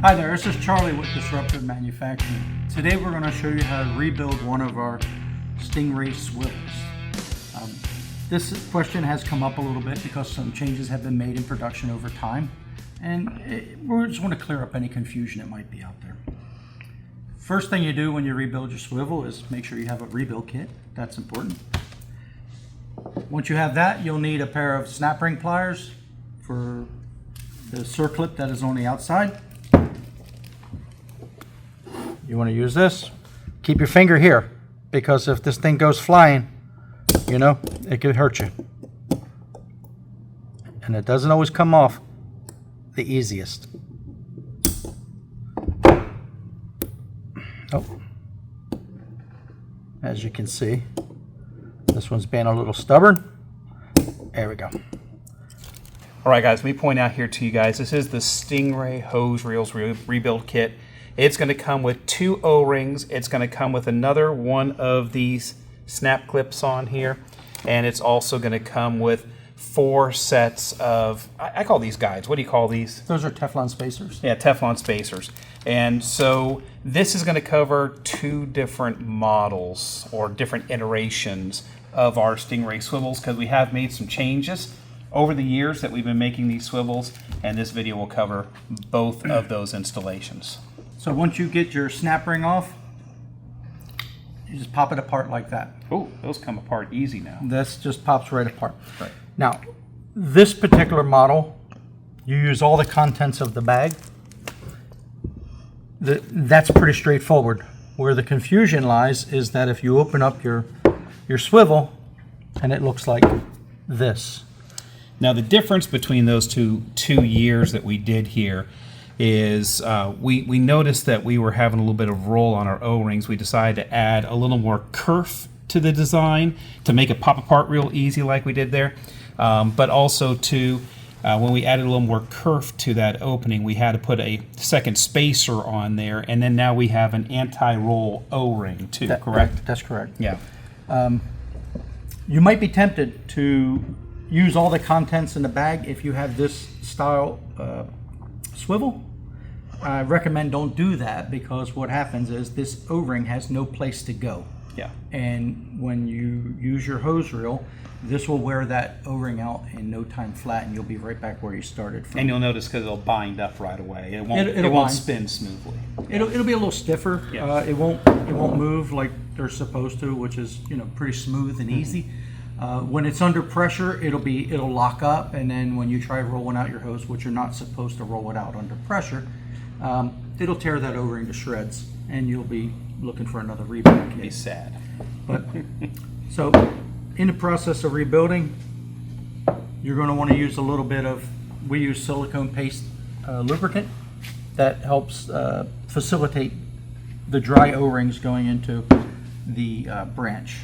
Hi there, this is Charlie with Disruptive Manufacturing. Today we're going to show you how to rebuild one of our Stingray Swivels. This question has come up a little bit because some changes have been made in production over time, and we just want to clear up any confusion that might be out there. First thing you do when you rebuild your swivel is make sure you have a rebuild kit. That's important. Once you have that, you'll need a pair of snap ring pliers for the circlip that is on the outside. You want to use this. Keep your finger here, because if this thing goes flying, you know, it could hurt you. And it doesn't always come off the easiest. Oh. As you can see, this one's being a little stubborn. There we go. All right, guys, let me point out here to you guys, this is the Stingray Hose Reels Rebuild Kit. It's going to come with 2 O-rings. It's going to come with another one of these snap clips on here. And it's also going to come with 4 sets of, I call these guides. What do you call these? Those are Teflon spacers. Yeah, Teflon spacers. And so this is going to cover 2 different models or different iterations of our Stingray swivels, because we have made some changes over the years that we've been making these swivels, and this video will cover both of those installations. So once you get your snap ring off, you just pop it apart like that. Oh, those come apart easy now. This just pops right apart. Right. Now, this particular model, you use all the contents of the bag. That's pretty straightforward. Where the confusion lies is that if you open up your swivel, and it looks like this. Now the difference between those two years that we did here is we noticed that we were having a little bit of roll on our O-rings. We decided to add a little more kerf to the design to make it pop apart real easy like we did there. But also to, when we added a little more kerf to that opening, we had to put a second spacer on there, and then now we have an anti-roll O-ring too, correct? That's correct. Yeah. You might be tempted to use all the contents in the bag if you have this style swivel. I recommend don't do that, because what happens is this O-ring has no place to go. Yeah. And when you use your hose reel, this will wear that O-ring out in no time flat, and you'll be right back where you started from. And you'll notice because it'll bind up right away. It won't spin smoothly. It'll be a little stiffer. Yeah. It won't move like they're supposed to, which is, you know, pretty smooth and easy. When it's under pressure, it'll lock up, and then when you try rolling out your hose, which you're not supposed to roll it out under pressure, it'll tear that O-ring to shreds, and you'll be looking for another rebuild kit. Be sad. But so, in the process of rebuilding, you're going to want to use a little bit of, we use silicone paste lubricant that helps facilitate the dry O-rings going into the branch.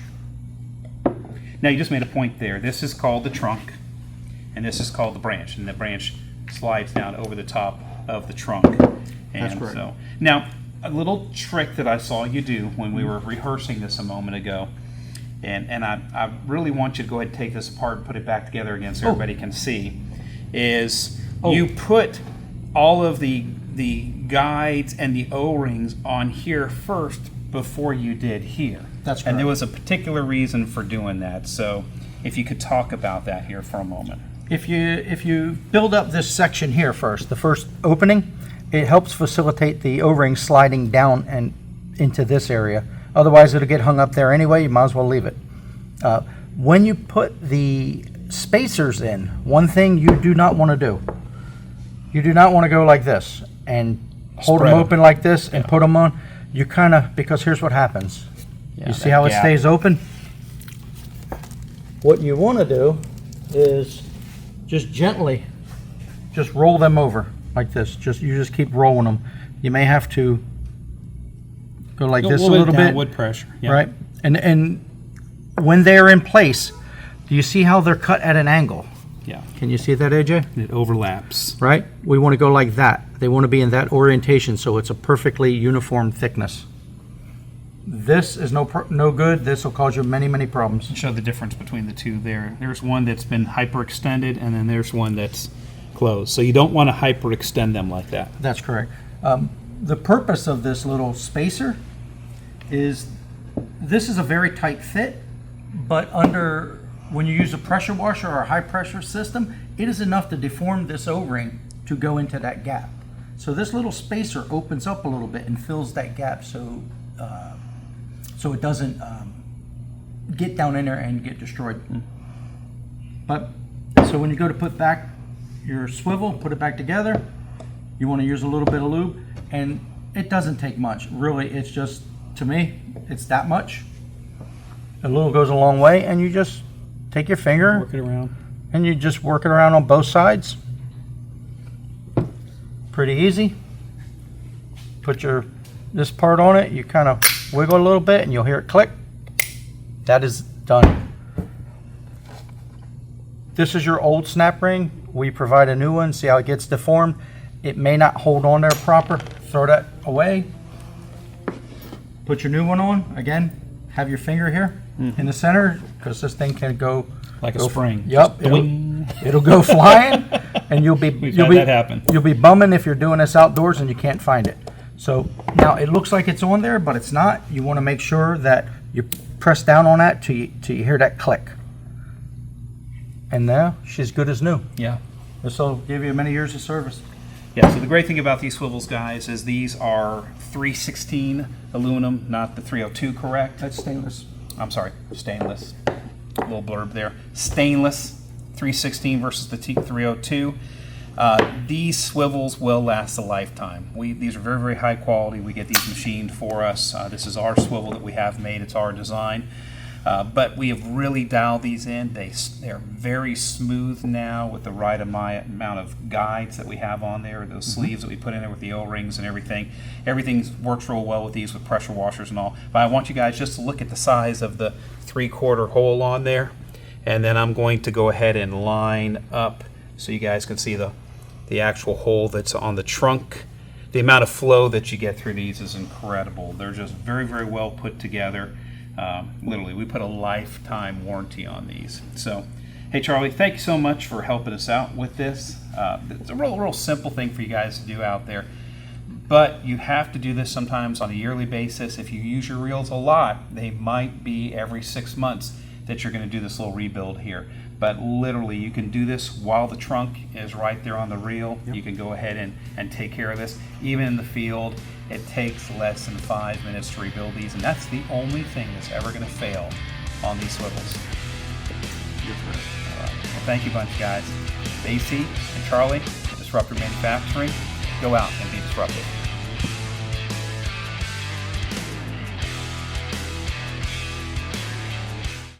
Now you just made a point there. This is called the trunk, and this is called the branch, and the branch slides down over the top of the trunk. And That's correct. So, now, a little trick that I saw you do when we were rehearsing this a moment ago, and I really want you to go ahead and take this apart and put it back together again so everybody can see, is you put all of the guides and the O-rings on here first before you did here. That's correct. And there was a particular reason for doing that. So if you could talk about that here for a moment. If you build up this section here first, the first opening, it helps facilitate the O-ring sliding down and into this area. Otherwise, it'll get hung up there anyway. You might as well leave it. When you put the spacers in, one thing you do not want to do, you do not want to go like this and hold them open like this and put them on. You kind of, because here's what happens. You see how it stays open? What you want to do is just gently just roll them over like this. You just keep rolling them. You may have to go like this a little bit. Downward pressure. Yeah. Right? And when they're in place, do you see how they're cut at an angle? Yeah. Can you see that, AJ? It overlaps. Right? We want to go like that. They want to be in that orientation, so it's a perfectly uniform thickness. This is no good. This will cause you many, many problems. Show the difference between the two there. There's one that's been hyperextended, and then there's one that's closed. So you don't want to hyperextend them like that. That's correct. The purpose of this little spacer is, this is a very tight fit, but when you use a pressure washer or a high pressure system, it is enough to deform this O-ring to go into that gap. So this little spacer opens up a little bit and fills that gap, so it doesn't get down in there and get destroyed. But so when you go to put back your swivel, put it back together, you want to use a little bit of lube, and it doesn't take much. Really, it's just, to me, it's that much. A little goes a long way, and you just take your finger, Work it around. and you just work it around on both sides. Pretty easy. Put this part on it, you kind of wiggle a little bit, and you'll hear it click. That is done. This is your old snap ring. We provide a new one. See how it gets deformed? It may not hold on there proper. Throw that away. Put your new one on. Again, have your finger here in the center, because this thing can go Like a spring. Yep, Just it'll go flying, and you'll be that happen. You'll be bumming if you're doing this outdoors and you can't find it. So now it looks like it's on there, but it's not. You want to make sure that you press down on that till you hear that click. And now she's good as new. Yeah. This will give you many years of service. Yeah, so the great thing about these swivels, guys, is these are 316 aluminum, not the 302, correct? That's stainless. I'm sorry, stainless. A little blurb there. Stainless 316 versus the T302. These swivels will last a lifetime. These are very, very high quality. We get these machined for us. This is our swivel that we have made. It's our design. But we have really dialed these in. They're very smooth now with the right amount of guides that we have on there, those sleeves that we put in there with the O-rings and everything. Everything works real well with these with pressure washers and all. But I want you guys just to look at the size of the 3/4 hole on there. And then I'm going to go ahead and line up so you guys can see the actual hole that's on the trunk. The amount of flow that you get through these is incredible. They're just very, very well put together. Literally, we put a lifetime warranty on these. So, hey Charlie, thank you so much for helping us out with this. It's a real simple thing for you guys to do out there, but you have to do this sometimes on a yearly basis. If you use your reels a lot, they might be every 6 months that you're going to do this little rebuild here. But literally, you can do this while the trunk is right there on the reel. Yep. You can go ahead and take care of this. Even in the field, it takes less than 5 minutes to rebuild these, and that's the only thing that's ever going to fail on these swivels. All right. Well, thank you a bunch, guys. AC and Charlie, Disruptor Manufacturing, go out and be disruptive.